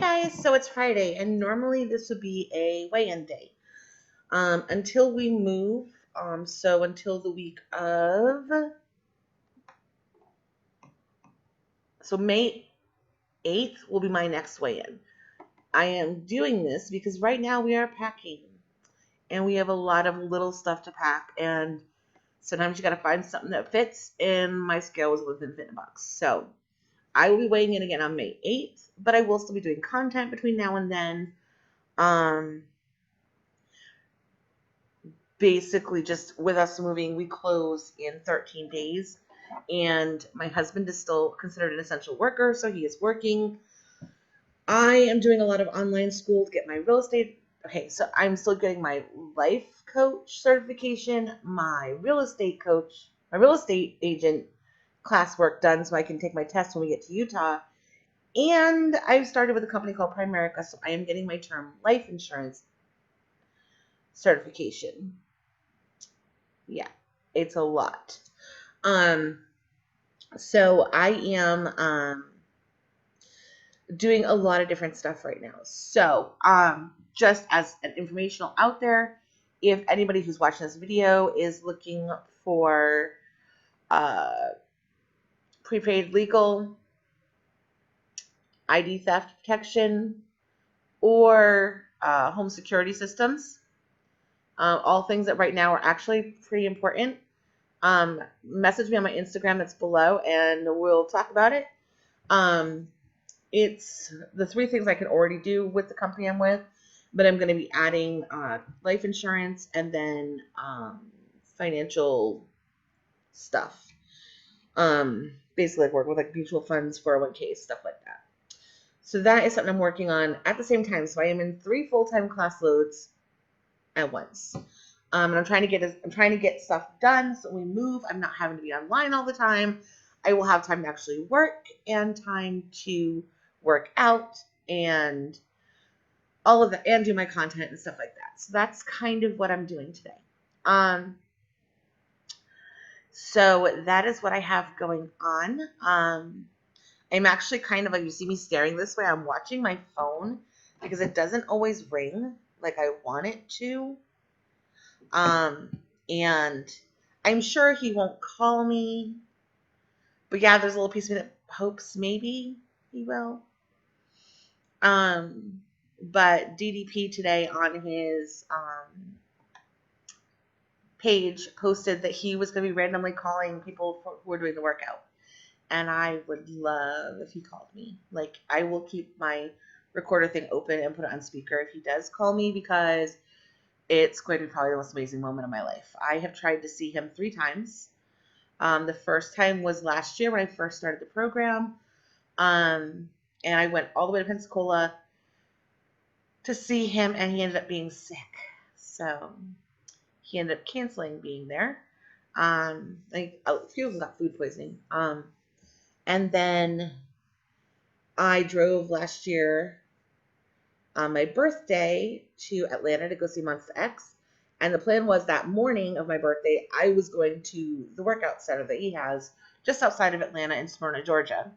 guys, so it's Friday, and normally this would be a weigh-in day. Until we move, so until the week of, so May 8th will be my next weigh-in. I am doing this because right now we are packing, and we have a lot of little stuff to pack, and sometimes you got to find something that fits, and my scale was within fit box. So I will be weighing in again on May 8th, but I will still be doing content between now and then. Basically, just with us moving, we close in 13 days, and my husband is still considered an essential worker, so he is working. I am doing a lot of online school to get my real estate. Okay, so I'm still getting my life coach certification, my real estate agent classwork done so I can take my test when we get to Utah. And I've started with a company called Primerica, so I am getting my term life insurance certification. Yeah, it's a lot. So I am doing a lot of different stuff right now. So just as an informational out there, if anybody who's watching this video is looking for prepaid legal, ID theft protection, or home security systems, all things that right now are actually pretty important, message me on my Instagram that's below and we'll talk about it. It's the three things I can already do with the company I'm with, but I'm going to be adding life insurance and then financial stuff. Basically, like work with like mutual funds, 401k, stuff like that. So that is something I'm working on at the same time. So I am in 3 full-time class loads at once. And I'm trying to get stuff done so when we move, I'm not having to be online all the time. I will have time to actually work and time to work out and all of that, and do my content and stuff like that. So that's kind of what I'm doing today. So that is what I have going on. I'm actually kind of like, you see me staring this way, I'm watching my phone because it doesn't always ring like I want it to. And I'm sure he won't call me, but yeah, there's a little piece of me that hopes maybe he will. But DDP today on his page posted that he was going to be randomly calling people who were doing the workout. And I would love if he called me. Like, I will keep my recorder thing open and put it on speaker if he does call me, because it's going to be probably the most amazing moment of my life. I have tried to see him 3 times. The first time was last year when I first started the program. And I went all the way to Pensacola to see him, and he ended up being sick. So he ended up canceling being there. Like a few of them got food poisoning. And then I drove last year on my birthday to Atlanta to go see Monsta X. And the plan was that morning of my birthday, I was going to the workout center that he has just outside of Atlanta in Smyrna, Georgia.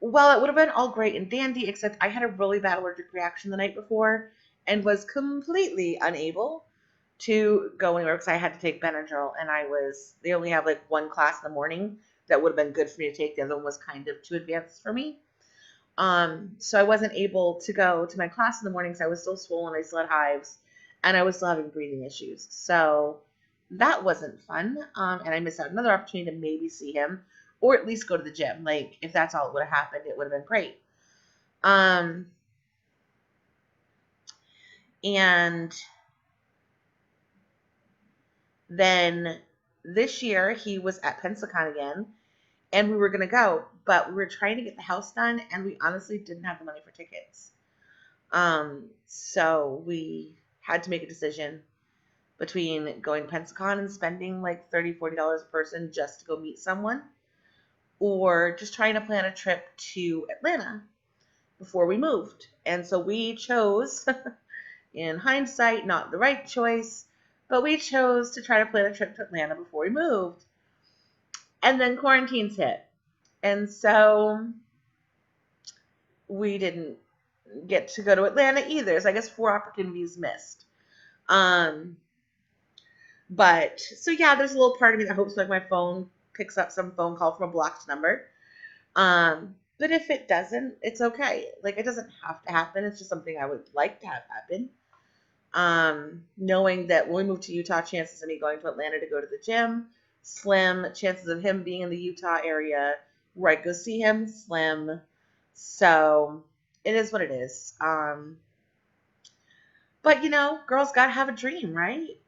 Well, it would have been all great and dandy, except I had a really bad allergic reaction the night before and was completely unable to go anywhere because I had to take Benadryl, and they only have like 1 class in the morning that would have been good for me to take. The other one was kind of too advanced for me. So I wasn't able to go to my class in the morning because I was still swollen, I still had hives, and I was still having breathing issues. So that wasn't fun. And I missed out another opportunity to maybe see him, or at least go to the gym. Like, if that's all that would have happened, it would have been great. And then this year he was at Pensacon again, and we were going to go, but we were trying to get the house done, and we honestly didn't have the money for tickets. So we had to make a decision between going to Pensacon and spending like $30, $40 a person just to go meet someone, or just trying to plan a trip to Atlanta before we moved. And so we chose, in hindsight, not the right choice, but we chose to try to plan a trip to Atlanta before we moved. And then quarantine's hit. And so we didn't get to go to Atlanta either. So I guess 4 opportunities missed. But so yeah, there's a little part of me that hopes like my phone picks up some phone call from a blocked number. But if it doesn't, it's okay. Like, it doesn't have to happen. It's just something I would like to have happen. Knowing that when we move to Utah, chances of me going to Atlanta to go to the gym, slim. Chances of him being in the Utah area where I go see him, slim. So it is what it is. But you know, girls gotta have a dream, right?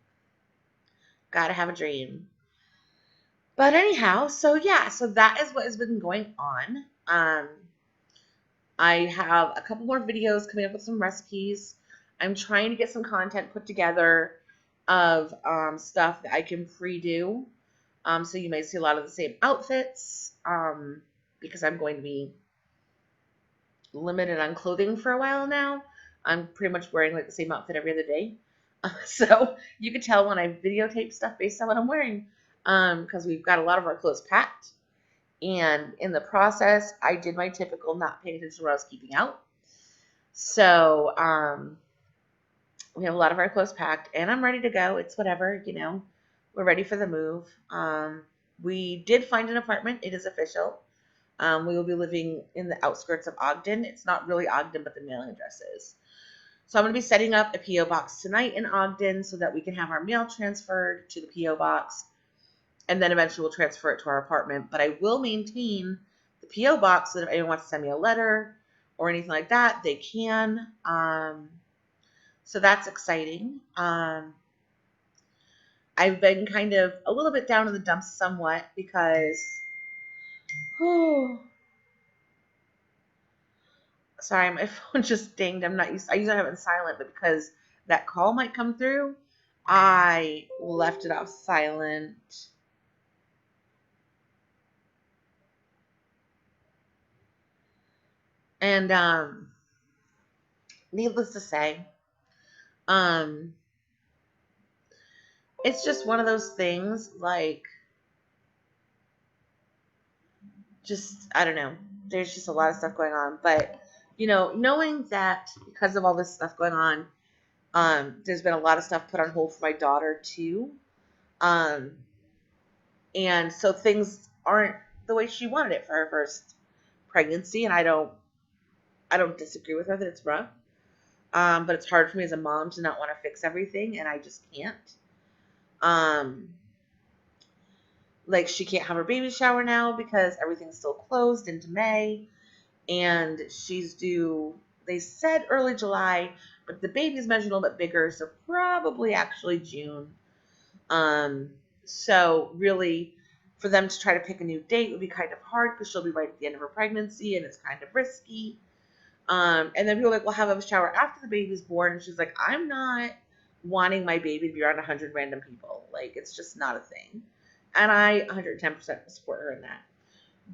Gotta have a dream. But anyhow, so yeah, so that is what has been going on. I have a couple more videos coming up with some recipes. I'm trying to get some content put together of stuff that I can pre-do. So you may see a lot of the same outfits because I'm going to be limited on clothing for a while now. I'm pretty much wearing like the same outfit every other day. So you can tell when I videotape stuff based on what I'm wearing because we've got a lot of our clothes packed. And in the process, I did my typical not paying attention to what I was keeping out. So we have a lot of our clothes packed, and I'm ready to go. It's whatever, you know. We're ready for the move. We did find an apartment. It is official. We will be living in the outskirts of Ogden. It's not really Ogden, but the mailing address is. So I'm going to be setting up a P.O. box tonight in Ogden so that we can have our mail transferred to the P.O. box. And then eventually we'll transfer it to our apartment. But I will maintain the P.O. box so that if anyone wants to send me a letter or anything like that, they can. So that's exciting. I've been kind of a little bit down in the dumps somewhat because, sorry, my phone just dinged. I usually have it in silent, but because that call might come through, I left it off silent. And needless to say, it's just one of those things, like, just, I don't know. There's just a lot of stuff going on. But, you know, knowing that because of all this stuff going on, there's been a lot of stuff put on hold for my daughter, too. And so things aren't the way she wanted it for her first pregnancy. And I don't disagree with her that it's rough. But it's hard for me as a mom to not want to fix everything, and I just can't. Like, she can't have her baby shower now because everything's still closed into May, and she's due, they said early July, but the baby's measured a little bit bigger, so probably actually June. So really, for them to try to pick a new date would be kind of hard because she'll be right at the end of her pregnancy, and it's kind of risky. And then people are like, we'll have a shower after the baby's born. And she's like, I'm not wanting my baby to be around 100 random people. Like, it's just not a thing. And I 110% support her in that.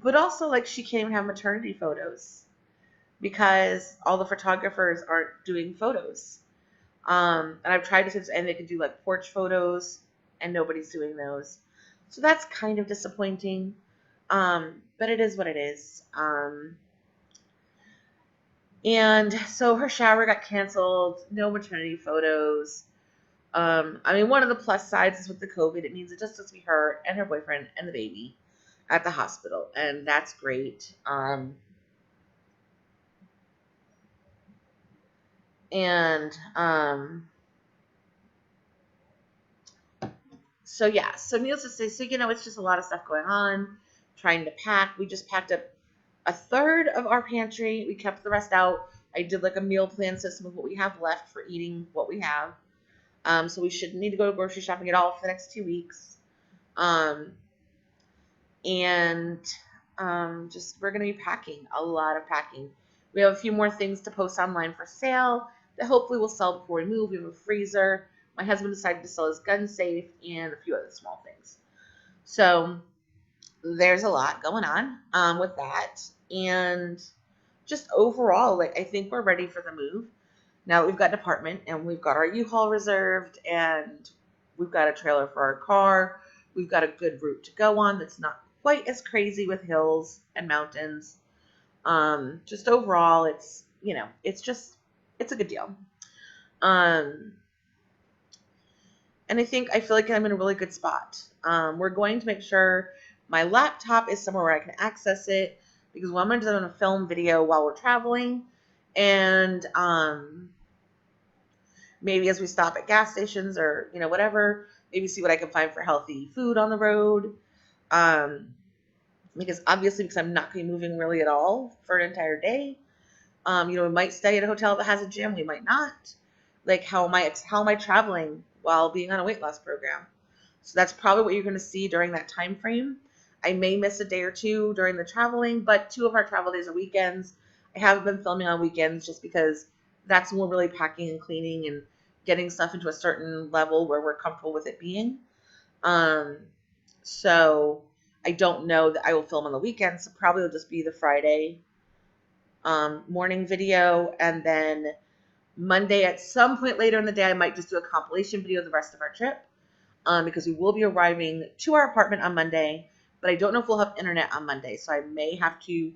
But also, like, she can't even have maternity photos because all the photographers aren't doing photos. And I've tried to, and they can do, like, porch photos, and nobody's doing those. So that's kind of disappointing. But it is what it is. And so her shower got canceled, no maternity photos. I mean, one of the plus sides is with the COVID, it means it just has to be her and her boyfriend and the baby at the hospital, and that's great. So yeah, so needless to say, so you know, it's just a lot of stuff going on, trying to pack. We just packed up a third of our pantry. We kept the rest out. I did like a meal plan system of what we have left for eating what we have. So we shouldn't need to go grocery shopping at all for the next 2 weeks. Just we're going to be packing, a lot of packing. We have a few more things to post online for sale that hopefully will sell before we move. We have a freezer. My husband decided to sell his gun safe and a few other small things. So there's a lot going on with that. And just overall, like, I think we're ready for the move. Now that we've got an apartment and we've got our U-Haul reserved and we've got a trailer for our car, we've got a good route to go on that's not quite as crazy with hills and mountains. Just overall, it's it's a good deal. And I feel like I'm in a really good spot. We're going to make sure my laptop is somewhere where I can access it, because what I'm going to film video while we're traveling, and maybe as we stop at gas stations or whatever, maybe see what I can find for healthy food on the road. Because I'm not going to be moving really at all for an entire day. We might stay at a hotel that has a gym. We might not. Like, how am I traveling while being on a weight loss program? So that's probably what you're going to see during that time frame. I may miss a day or two during the traveling, but 2 of our travel days are weekends. I haven't been filming on weekends just because that's when we're really packing and cleaning and getting stuff into a certain level where we're comfortable with it being. So I don't know that I will film on the weekends. So probably it'll just be the Friday morning video, and then Monday at some point later in the day, I might just do a compilation video of the rest of our trip, because we will be arriving to our apartment on Monday, but I don't know if we'll have internet on Monday, so I may have to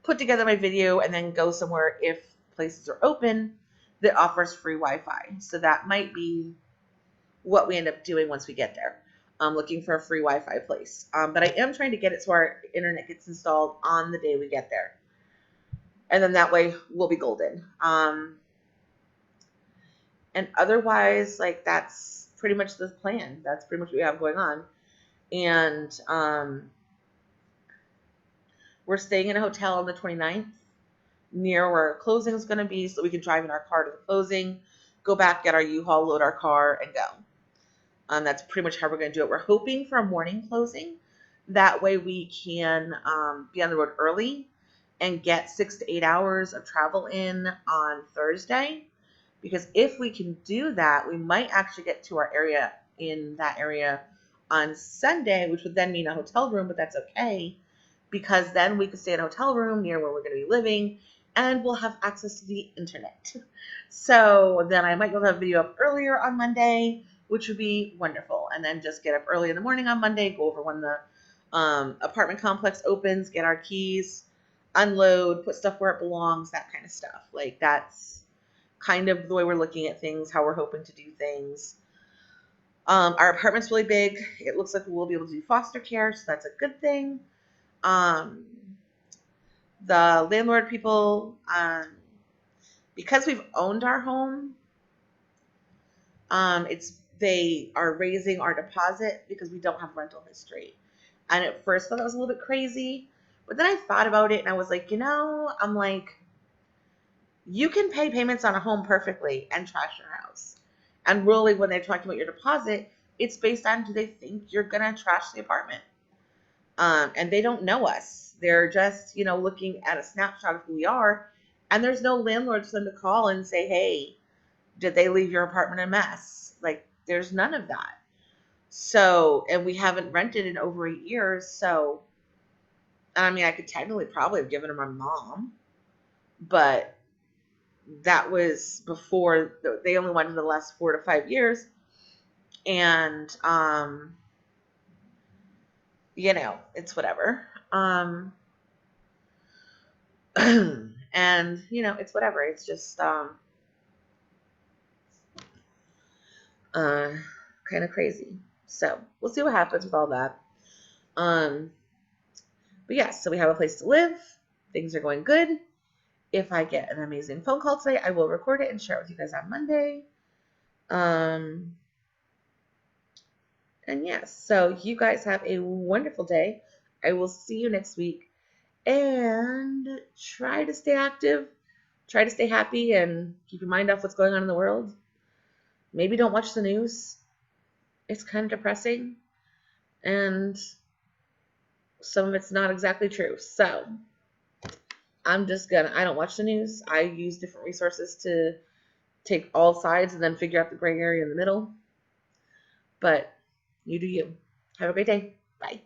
put together my video and then go somewhere if places are open that offers free Wi-Fi. So that might be what we end up doing once we get there. Looking for a free Wi-Fi place. But I am trying to get it so our internet gets installed on the day we get there. And then that way we'll be golden. And otherwise, like, that's pretty much the plan. That's pretty much what we have going on. And we're staying in a hotel on the 29th near where our closing is going to be, so we can drive in our car to the closing, go back, get our U-Haul, load our car, and go. That's pretty much how we're going to do it. We're hoping for a morning closing. That way we can be on the road early and get 6 to 8 hours of travel in on Thursday. Because if we can do that, we might actually get to our area in that area on Sunday, which would then mean a hotel room, but that's okay, because then we could stay in a hotel room near where we're going to be living, and we'll have access to the internet. So then I might go have a video up earlier on Monday, which would be wonderful, and then just get up early in the morning on Monday, go over when the apartment complex opens, get our keys, unload, put stuff where it belongs, that kind of stuff. Like, that's kind of the way we're looking at things, how we're hoping to do things. Our apartment's really big. It looks like we'll be able to do foster care, so that's a good thing. The landlord people, because we've owned our home, they are raising our deposit because we don't have rental history. And at first I thought that was a little bit crazy, but then I thought about it and I was like, I'm like, you can pay payments on a home perfectly and trash your house. And really, when they're talking about your deposit, it's based on, do they think you're going to trash the apartment? And they don't know us. They're just, looking at a snapshot of who we are. And there's no landlord for them to call and say, hey, did they leave your apartment a mess? Like, there's none of that. So, and we haven't rented in over 8 years. So, I mean, I could technically probably have given it to my mom, but that was before they only wanted the last 4 to 5 years. And, it's whatever. And, it's whatever. It's just, kind of crazy. So we'll see what happens with all that. But yeah, so we have a place to live. Things are going good. If I get an amazing phone call today, I will record it and share it with you guys on Monday. And yes, so you guys have a wonderful day. I will see you next week. And try to stay active. Try to stay happy and keep your mind off what's going on in the world. Maybe don't watch the news. It's kind of depressing. And some of it's not exactly true. So I don't watch the news. I use different resources to take all sides and then figure out the gray area in the middle. But you do you. Have a great day. Bye.